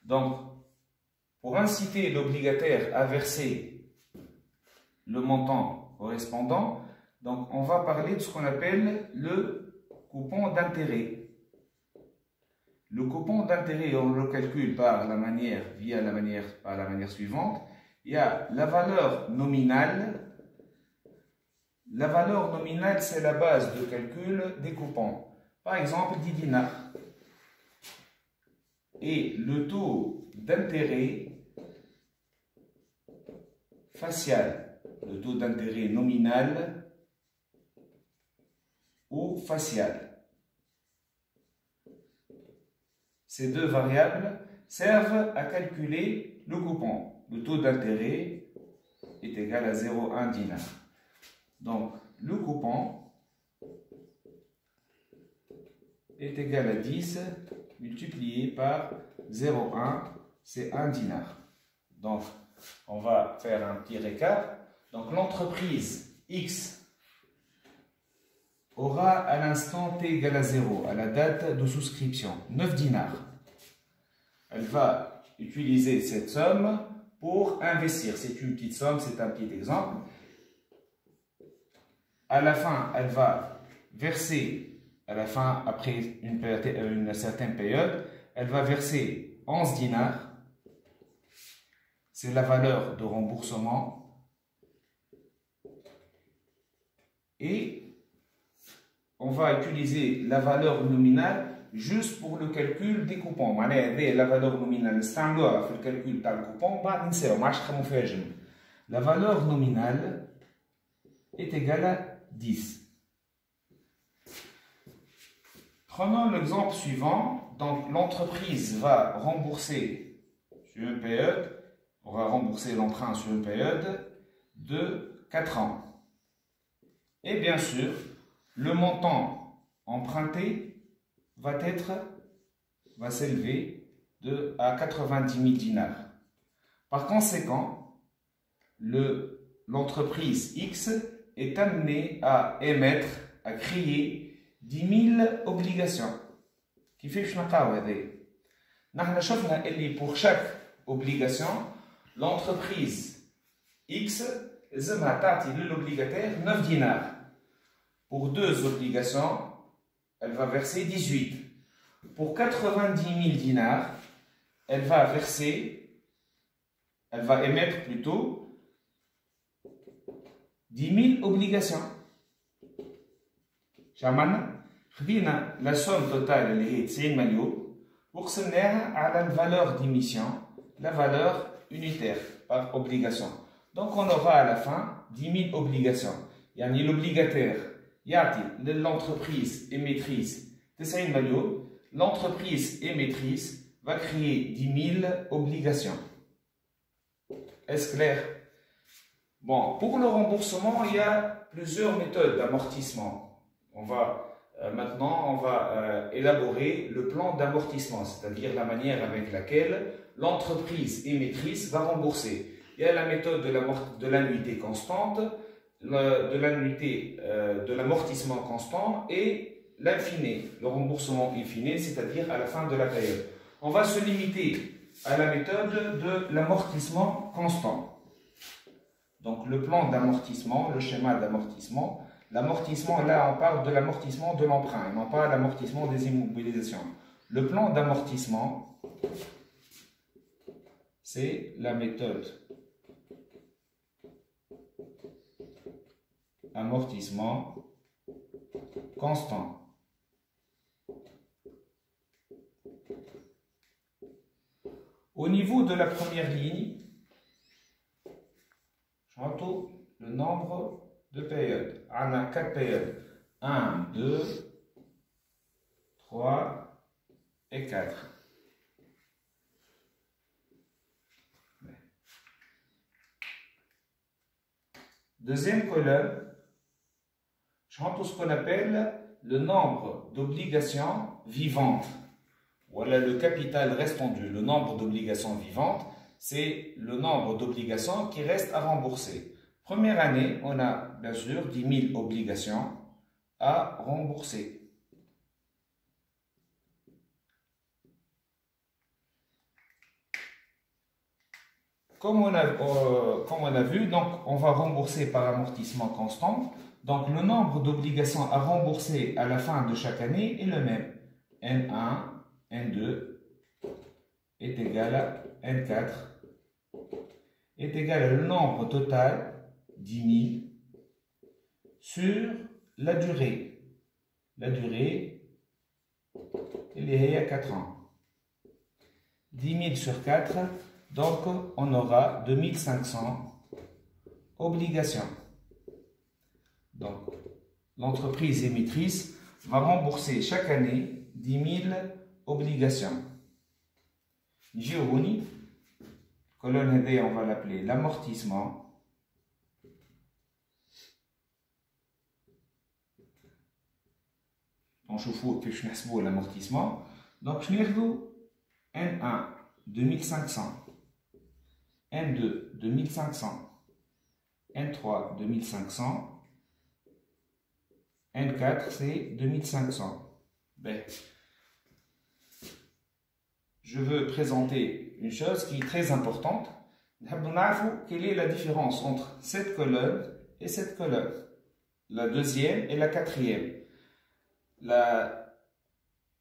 Donc, pour inciter l'obligataire à verser le montant correspondant, donc on va parler de ce qu'on appelle le coupon d'intérêt. Le coupon d'intérêt, on le calcule par la manière suivante. Il y a la valeur nominale. La valeur nominale, c'est la base de calcul des coupons. Par exemple, 10 dinars. Et le taux d'intérêt facial, le taux d'intérêt nominal ou facial. Ces deux variables servent à calculer le coupon. Le taux d'intérêt est égal à 0,1 dinar. Donc, le coupon est égal à 10 multiplié par 0,1, c'est 1 dinar. Donc, on va faire un petit récap. Donc, l'entreprise X aura à l'instant T égale à 0, à la date de souscription, 9 dinars. Elle va utiliser cette somme pour investir. C'est une petite somme, c'est un petit exemple. À la fin, elle va verser, après une certaine période, elle va verser 11 dinars. C'est la valeur de remboursement. Et on va utiliser la valeur nominale juste pour le calcul des coupons. La valeur nominale, c'est le calcul du coupon. La valeur nominale est égale à 10. Prenons l'exemple suivant. Donc, l'entreprise va rembourser sur une période, on va rembourser l'emprunt sur une période de 4 ans. Et bien sûr, le montant emprunté va s'élever à 90 000 dinars. Par conséquent, l'entreprise X est amenée à créer 10 000 obligations. Pour chaque obligation, l'entreprise X a l'obligataire 9 dinars. Pour 2 obligations, elle va verser 18. Pour 90 000 dinars, elle va émettre plutôt 10 000 obligations. La somme totale est 90 millions pour se à la valeur d'émission, la valeur unitaire par obligation. Donc on aura à la fin 10 000 obligations. L'obligataire, l'entreprise émettrice, 90 millions. L'entreprise émettrice va créer 10 000 obligations. Est-ce clair? Bon, pour le remboursement, il y a plusieurs méthodes d'amortissement. Maintenant, on va élaborer le plan d'amortissement, c'est-à-dire la manière avec laquelle l'entreprise émettrice va rembourser. Il y a la méthode de l'annuité constante, de l'amortissement constant et l'infini, le remboursement infini, c'est-à-dire à la fin de la période. On va se limiter à la méthode de l'amortissement constant. Donc le plan d'amortissement, le schéma d'amortissement. L'amortissement, là on parle de l'amortissement de l'emprunt, et non pas l'amortissement des immobilisations. Le plan d'amortissement, c'est la méthode amortissement constant. Au niveau de la première ligne, j'entends le nombre de périodes. On a 4 périodes. 1, 2, 3 et 4. Deuxième colonne, j'entends ce qu'on appelle le nombre d'obligations vivantes. Voilà le capital restendu. Le nombre d'obligations vivantes, c'est le nombre d'obligations qui restent à rembourser. Première année, on a bien sûr 10 000 obligations à rembourser. comme on a vu, donc on va rembourser par amortissement constant. Donc le nombre d'obligations à rembourser à la fin de chaque année est le même. N1, N2 est égal à N4 est égal à le nombre total, 10 000, sur la durée. La durée, elle est à 4 ans. 10 000 sur 4, donc on aura 2500 obligations. Donc, l'entreprise émettrice va rembourser chaque année 10 000 obligations. Géouni, colonne D, on va l'appeler l'amortissement. Donc, je fous que je n'ai l'amortissement. Donc, je n'ai N1 2500, N2 2500, N3 2500. N4, c'est 2500. Ben, je veux présenter une chose qui est très importante. Quelle est la différence entre cette colonne et cette colonne? La deuxième et la quatrième. La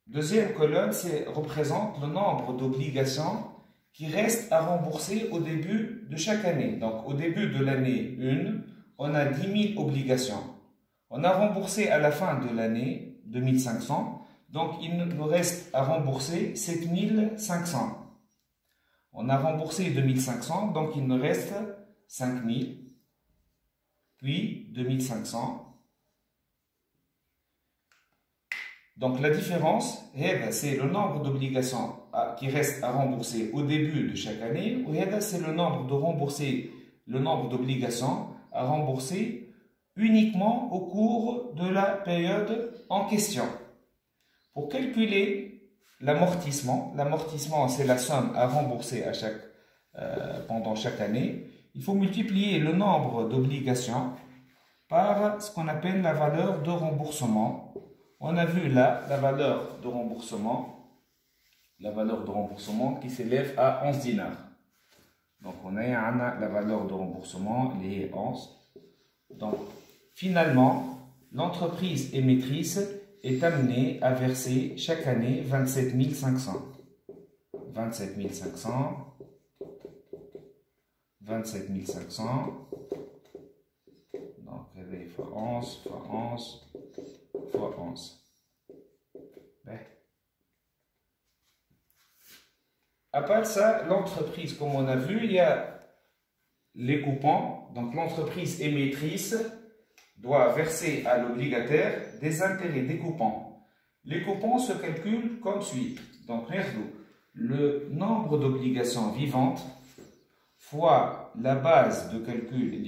deuxième colonne représente le nombre d'obligations qui restent à rembourser au début de chaque année. Donc, au début de l'année 1, on a 10 000 obligations. On a remboursé à la fin de l'année 2500, donc il nous reste à rembourser 7500. On a remboursé 2500, donc il nous reste 5000, puis 2500. Donc la différence, c'est le nombre d'obligations qui restent à rembourser au début de chaque année, ou c'est le nombre d'obligations à rembourser uniquement au cours de la période en question. Pour calculer l'amortissement, c'est la somme à rembourser pendant chaque année, il faut multiplier le nombre d'obligations par ce qu'on appelle la valeur de remboursement. On a vu là la valeur de remboursement qui s'élève à 11 dinars. Donc on a la valeur de remboursement, elle est 11. Donc, finalement, l'entreprise émettrice est amenée à verser chaque année 27 500. 27 500. 27 500. Donc, fois 11, fois 11, fois 11. Ben. À part ça, l'entreprise, comme on a vu, il y a les coupons. Donc, l'entreprise émettrice doit verser à l'obligataire des intérêts des coupons. Les coupons se calculent comme suit. Donc, le nombre d'obligations vivantes fois la base de calcul,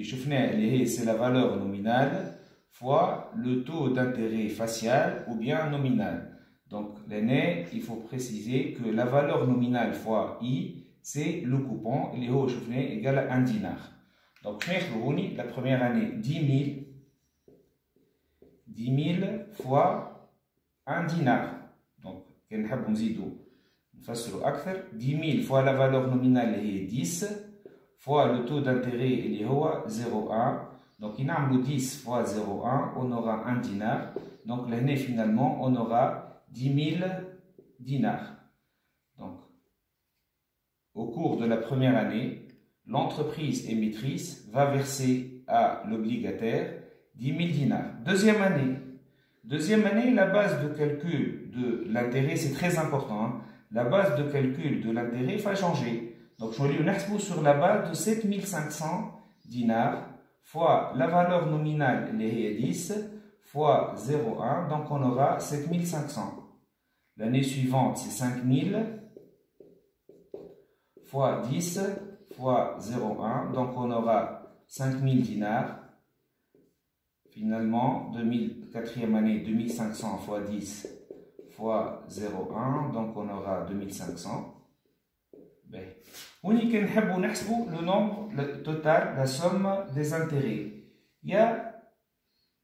c'est la valeur nominale, fois le taux d'intérêt facial ou bien nominal. Donc, l'année, il faut préciser que la valeur nominale fois I, c'est le coupon, il est égal à 1 dinar. Donc, la première année, 10 000 fois 1 dinar. Donc, 10 000 fois la valeur nominale est 10, fois le taux d'intérêt est 0,1. Donc, il y a 10 fois 0,1, on aura 1 dinar. Donc, l'année, finalement, on aura 10 000 dinars. Donc, au cours de la première année, l'entreprise émettrice va verser à l'obligataire 10 000 dinars. Deuxième année, la base de calcul de l'intérêt, c'est très important. Hein. La base de calcul de l'intérêt va changer. Donc, je vais lui sur la base de 7500 dinars fois la valeur nominale, les est 10, fois 0,1. Donc, on aura 7500. L'année suivante, c'est 5000 fois 10 fois 0,1. Donc, on aura 5000 dinars. Finalement, 4e année, 2500 fois 10 fois 0,1. Donc, on aura 2500. On y le nombre total, la somme des intérêts. Il y a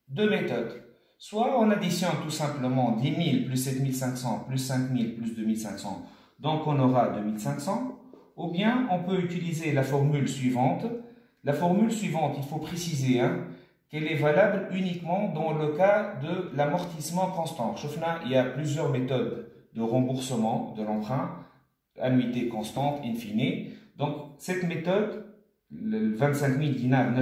deux méthodes. Soit on additionne tout simplement 10 000 plus 7500 plus 5000 plus 2500. Donc, on aura 2500. ou bien on peut utiliser la formule suivante. La formule suivante, il faut préciser qu'elle est valable uniquement dans le cas de l'amortissement constant. Il y a plusieurs méthodes de remboursement de l'emprunt, annuité constante, in fine. Donc cette méthode, le 25 000 dinars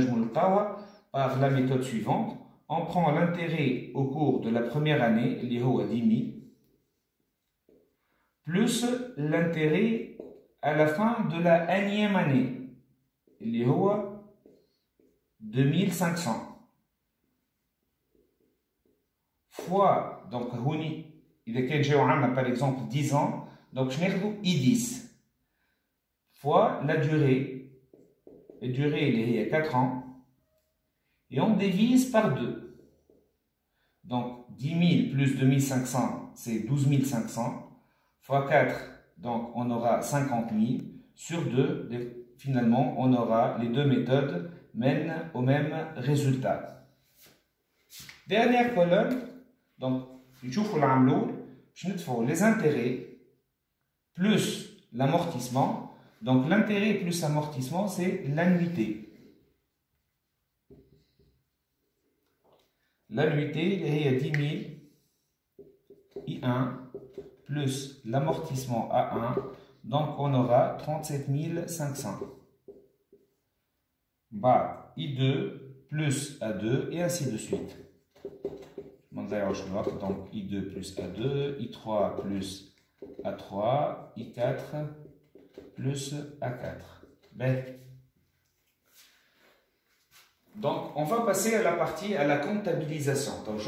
par la méthode suivante, on prend l'intérêt au cours de la première année, li huwa 10 000, plus l'intérêt à la fin de la énième année, li huwa 2500. Fois, donc, il y a par exemple 10 ans, donc je n'ai I10, fois la durée il y a 4 ans, et on divise par 2. Donc 10 000 plus 2500, c'est 12 500, fois 4, donc on aura 50 000, sur 2, finalement on aura les deux méthodes mènent au même résultat. Dernière colonne, donc les intérêts plus l'amortissement. Donc l'intérêt plus l'amortissement, c'est l'annuité. L'annuité, il y a 10 000 I1 plus l'amortissement A1, donc on aura 37 500. Bah, I2 plus A2 et ainsi de suite. Donc I2 plus A2, I3 plus A3, I4 plus A4. Ben. Donc on va passer à la partie à la comptabilisation. Donc,